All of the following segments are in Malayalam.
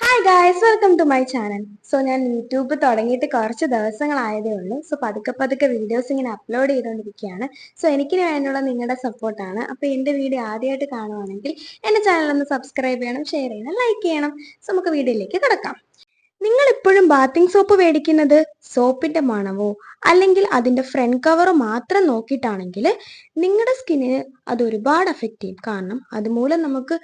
Hi guys, welcome to my channel. ഞാൻ യൂട്യൂബ് തുടങ്ങിയിട്ട് കുറച്ച് ദിവസങ്ങളായതേ ഉള്ളൂ. പതുക്കെ പതുക്കെ വീഡിയോസ് ഇങ്ങനെ അപ്ലോഡ് ചെയ്തുകൊണ്ടിരിക്കുകയാണ്. എനിക്ക് വേണ്ടിയുള്ള നിങ്ങളുടെ സപ്പോർട്ടാണ്. അപ്പോൾ എൻ്റെ വീഡിയോ ആദ്യമായിട്ട് കാണുവാണെങ്കിൽ എൻ്റെ ചാനൽ ഒന്ന് സബ്സ്ക്രൈബ് ചെയ്യണം, ഷെയർ ചെയ്യണം, ലൈക്ക് ചെയ്യണം. നമുക്ക് വീഡിയോയിലേക്ക് കിടക്കാം. നിങ്ങൾ ഇപ്പോഴും ബാത്തിങ് സോപ്പ് മേടിക്കുന്നത് സോപ്പിന്റെ മണവോ അല്ലെങ്കിൽ അതിന്റെ ഫ്രണ്ട് കവറോ മാത്രം നോക്കിയിട്ടാണെങ്കിൽ നിങ്ങളുടെ സ്കിന്നിന് അത് ഒരുപാട് അഫക്റ്റ് ചെയ്യും. കാരണം അതുമൂലം നമുക്ക്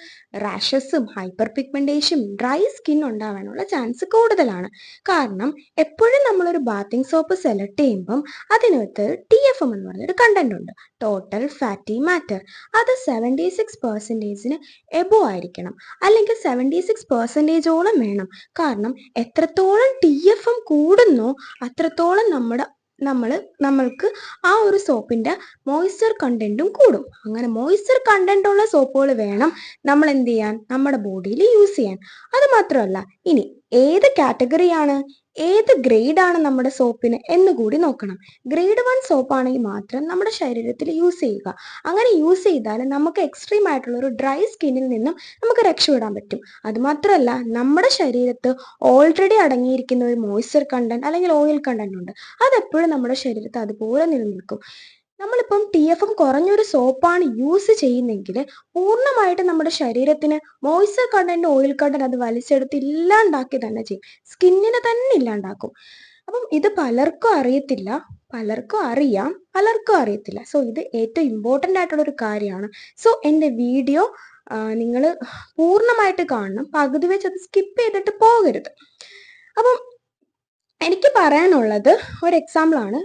റാഷസും ഹൈപ്പർ പിഗ്മെന്റേഷനും ഡ്രൈ സ്കിൻ ഉണ്ടാവാനുള്ള ചാൻസ് കൂടുതലാണ്. കാരണം എപ്പോഴും നമ്മളൊരു ബാത്തിങ് സോപ്പ് സെലക്ട് ചെയ്യുമ്പം അതിനകത്ത് TFM എന്ന് പറഞ്ഞൊരു കണ്ടന്റ് ഉണ്ട്, ടോട്ടൽ ഫാറ്റി മാറ്റർ. അത് 76%-ന് എബോ ആയിരിക്കണം, അല്ലെങ്കിൽ 76%-ഓളം വേണം. കാരണം എത്രത്തോളം TFM കൂടുന്നോ അത്രത്തോളം നമ്മൾക്ക് ആ ഒരു സോപ്പിന്റെ മോയ്സ്ചർ കണ്ടന്റും കൂടും. അങ്ങനെ മോയ്സ്ചർ കണ്ടന്റ് ഉള്ള സോപ്പുകൾ വേണം നമ്മൾ എന്ത് ചെയ്യാൻ, നമ്മുടെ ബോഡിയിൽ യൂസ് ചെയ്യാൻ. അത് മാത്രമല്ല, ഇനി ഏത് കാറ്റഗറിയാണ്, ഏത് ഗ്രേഡാണ് നമ്മുടെ സോപ്പിന് എന്ന് കൂടി നോക്കണം. ഗ്രേഡ് 1 സോപ്പാണെങ്കിൽ മാത്രം നമ്മുടെ ശരീരത്തിൽ യൂസ് ചെയ്യുക. അങ്ങനെ യൂസ് ചെയ്താൽ നമുക്ക് എക്സ്ട്രീം ആയിട്ടുള്ള ഒരു ഡ്രൈ സ്കിന്നിൽ നിന്നും നമുക്ക് രക്ഷപ്പെടാൻ പറ്റും. അതുമാത്രമല്ല, നമ്മുടെ ശരീരത്ത് ഓൾറെഡി അടങ്ങിയിരിക്കുന്ന ഒരു മോയ്സ്ചർ കണ്ടന്റ് അല്ലെങ്കിൽ ഓയിൽ കണ്ടന്റ് ഉണ്ട്. അതെപ്പോഴും നമ്മുടെ ശരീരത്ത് അതുപോലെ നിലനിൽക്കും. നമ്മളിപ്പം TFM കുറഞ്ഞൊരു സോപ്പാണ് യൂസ് ചെയ്യുന്നെങ്കിൽ പൂർണ്ണമായിട്ട് നമ്മുടെ ശരീരത്തിന് മോയ്സ്ചർ കണ്ടന്റ്, ഓയിൽ കണ്ടന്റ് അത് വലിച്ചെടുത്ത് ഇല്ലാണ്ടാക്കി തന്നെ ചെയ്യും. സ്കിന്നിനെ തന്നെ ഇല്ലാണ്ടാക്കും. അപ്പം ഇത് പലർക്കും അറിയത്തില്ല, പലർക്കും അറിയാം, പലർക്കും അറിയത്തില്ല. ഇത് ഏറ്റവും ഇമ്പോർട്ടൻ്റ് ആയിട്ടുള്ള ഒരു കാര്യമാണ്. എൻ്റെ വീഡിയോ നിങ്ങൾ പൂർണ്ണമായിട്ട് കാണണം, പകുതി വെച്ച് അത് സ്കിപ്പ് ചെയ്തിട്ട് പോകരുത്. അപ്പം എനിക്ക് പറയാനുള്ളത് ഒരു എക്സാമ്പിളാണ്.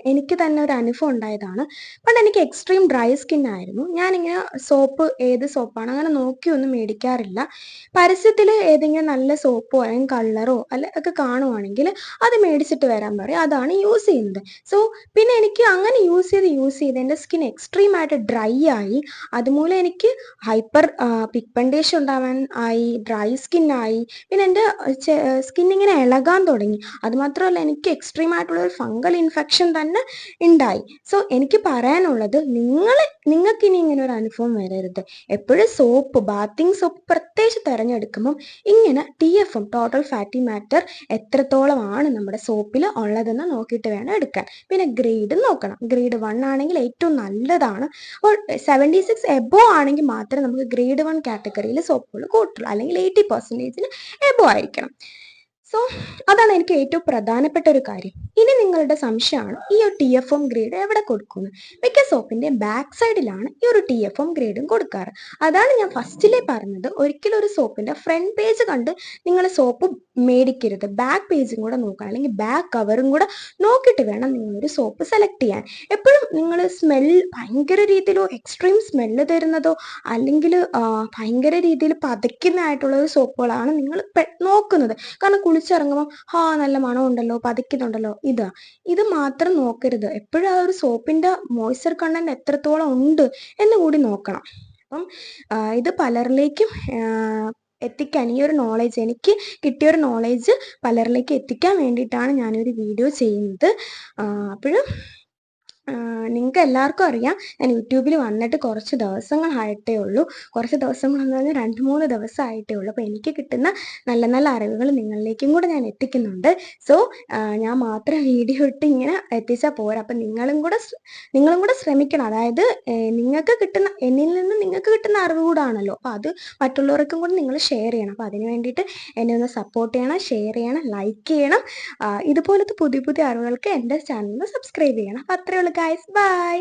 എനിക്ക് തന്നെ ഒരു അനുഭവം ഉണ്ടായതാണ്. പണ്ട് എനിക്ക് എക്സ്ട്രീം ഡ്രൈ സ്കിൻ ആയിരുന്നു. ഞാനിങ്ങനെ സോപ്പ്, ഏത് സോപ്പാണ് അങ്ങനെ നോക്കിയൊന്നും മേടിക്കാറില്ല. പരസ്യത്തിൽ ഏതെങ്കിലും നല്ല സോപ്പോ അല്ലെങ്കിൽ കളറോ ഒക്കെ കാണുവാണെങ്കിൽ അത് മേടിച്ചിട്ട് വരാൻ പറയും, അതാണ് യൂസ് ചെയ്യുന്നത്. പിന്നെ എനിക്ക് അങ്ങനെ യൂസ് ചെയ്ത് എൻ്റെ സ്കിൻ എക്സ്ട്രീം ആയിട്ട് ഡ്രൈ ആയി. അതുമൂലം എനിക്ക് ഹൈപ്പർ പിഗ്മെന്റേഷൻ ഉണ്ടാവാൻ ആയി, ഡ്രൈ സ്കിൻ ആയി. പിന്നെ എൻ്റെ സ്കിൻ ഇങ്ങനെ ഇളകാൻ തുടങ്ങി. അതുമാത്രമല്ല, എനിക്ക് എക്സ്ട്രീം ആയിട്ടുള്ള ഒരു ഫംഗൽ ഇൻഫെക്ഷൻ തന്നെ ഉണ്ടായി. എനിക്ക് പറയാനുള്ളത്, നിങ്ങൾക്ക് ഇനി ഇങ്ങനെ ഒരു അനുഭവം വരരുത്. എപ്പോഴും സോപ്പ്, ബാത്തിങ് സോപ്പ് പ്രത്യേകിച്ച് തിരഞ്ഞെടുക്കുമ്പം ഇങ്ങനെ TFM, ടോട്ടൽ ഫാറ്റി മാറ്റർ എത്രത്തോളമാണ് നമ്മുടെ സോപ്പിൽ ഉള്ളതെന്ന് നോക്കിയിട്ട് വേണം എടുക്കാൻ. പിന്നെ ഗ്രേഡ് നോക്കണം. ഗ്രേഡ് 1 ആണെങ്കിൽ ഏറ്റവും നല്ലതാണ്. അപ്പോൾ 76 എബോ ആണെങ്കിൽ മാത്രമേ നമുക്ക് ഗ്രേഡ് 1 കാറ്റഗറിയിൽ സോപ്പുകൾ കൂട്ടുള്ളൂ, അല്ലെങ്കിൽ 80%-ന് എബോ ആയിരിക്കണം. അതാണ് എനിക്ക് ഏറ്റവും പ്രധാനപ്പെട്ട ഒരു കാര്യം. ഇനി നിങ്ങളുടെ സംശയമാണ് ഈ ഒരു TFM ഗ്രേഡ് എവിടെ കൊടുക്കുന്നത്. മിക്ക സോപ്പിന്റെ ബാക്ക് സൈഡിലാണ് ഈ ഒരു TFM ഗ്രേഡും കൊടുക്കാറ്. അതാണ് ഞാൻ ഫസ്റ്റിലേ പറഞ്ഞത്, ഒരിക്കലും ഒരു സോപ്പിന്റെ ഫ്രണ്ട് പേജ് കണ്ട് നിങ്ങൾ സോപ്പ് മേടിക്കരുത്. ബാക്ക് പേജും കൂടെ നോക്കണം, അല്ലെങ്കിൽ ബാക്ക് കവറും കൂടെ നോക്കിയിട്ട് വേണം നിങ്ങളൊരു സോപ്പ് സെലക്ട് ചെയ്യാൻ. എപ്പോഴും നിങ്ങൾ ഭയങ്കര രീതിയിലോ എക്സ്ട്രീം സ്മെല്ല് തരുന്നതോ അല്ലെങ്കിൽ ഭയങ്കര രീതിയിൽ പതയ്ക്കുന്നതായിട്ടുള്ള സോപ്പുകളാണ് നിങ്ങൾ നോക്കുന്നത്. കാരണം കുളിച്ചിറങ്ങുമ്പോൾ നല്ല മണമുണ്ടല്ലോ, പതയ്ക്കുന്നുണ്ടല്ലോ, ഇത് മാത്രം നോക്കരുത്. എപ്പോഴും ആ ഒരു സോപ്പിന്റെ മോയ്സ്ചർ കണ്ടന്റ് എത്രത്തോളം ഉണ്ട് എന്ന് കൂടി നോക്കണം. അപ്പം ഇത് പലരിലേക്കും എത്തിക്കാൻ, ഈ ഒരു നോളേജ്, എനിക്ക് കിട്ടിയൊരു നോളേജ് പലരിലേക്ക് എത്തിക്കാൻ വേണ്ടിയിട്ടാണ് ഞാനൊരു വീഡിയോ ചെയ്യുന്നത്. അപ്പോഴും നിങ്ങൾക്ക് എല്ലാവർക്കും അറിയാം, ഞാൻ യൂട്യൂബിൽ വന്നിട്ട് കുറച്ച് ദിവസങ്ങളായിട്ടേ ഉള്ളൂ. കുറച്ച് ദിവസങ്ങളെന്ന് പറഞ്ഞാൽ 2-3 ദിവസമായിട്ടേ ഉള്ളൂ. അപ്പോൾ എനിക്ക് കിട്ടുന്ന നല്ല നല്ല അറിവുകൾ നിങ്ങളിലേക്കും കൂടെ ഞാൻ എത്തിക്കുന്നുണ്ട്. ഞാൻ മാത്രം വീഡിയോ ഇട്ട് ഇങ്ങനെ എത്തിച്ചാൽ പോരാ. അപ്പം നിങ്ങളും കൂടെ ശ്രമിക്കണം. അതായത് എന്നിൽ നിന്ന് നിങ്ങൾക്ക് കിട്ടുന്ന അറിവ് കൂടാണല്ലോ, അപ്പോൾ അത് മറ്റുള്ളവർക്കും കൂടെ നിങ്ങൾ ഷെയർ ചെയ്യണം. അപ്പോൾ അതിന് വേണ്ടിയിട്ട് എന്നെ ഒന്ന് സപ്പോർട്ട് ചെയ്യണം, ഷെയർ ചെയ്യണം, ലൈക്ക് ചെയ്യണം. ഇതുപോലത്തെ പുതിയ പുതിയ അറിവുകൾക്ക് എൻ്റെ ചാനൽ സബ്സ്ക്രൈബ് ചെയ്യണം. അപ്പോൾ അത്രയേ ഉള്ളൂ ഗൈസ്, ബൈ.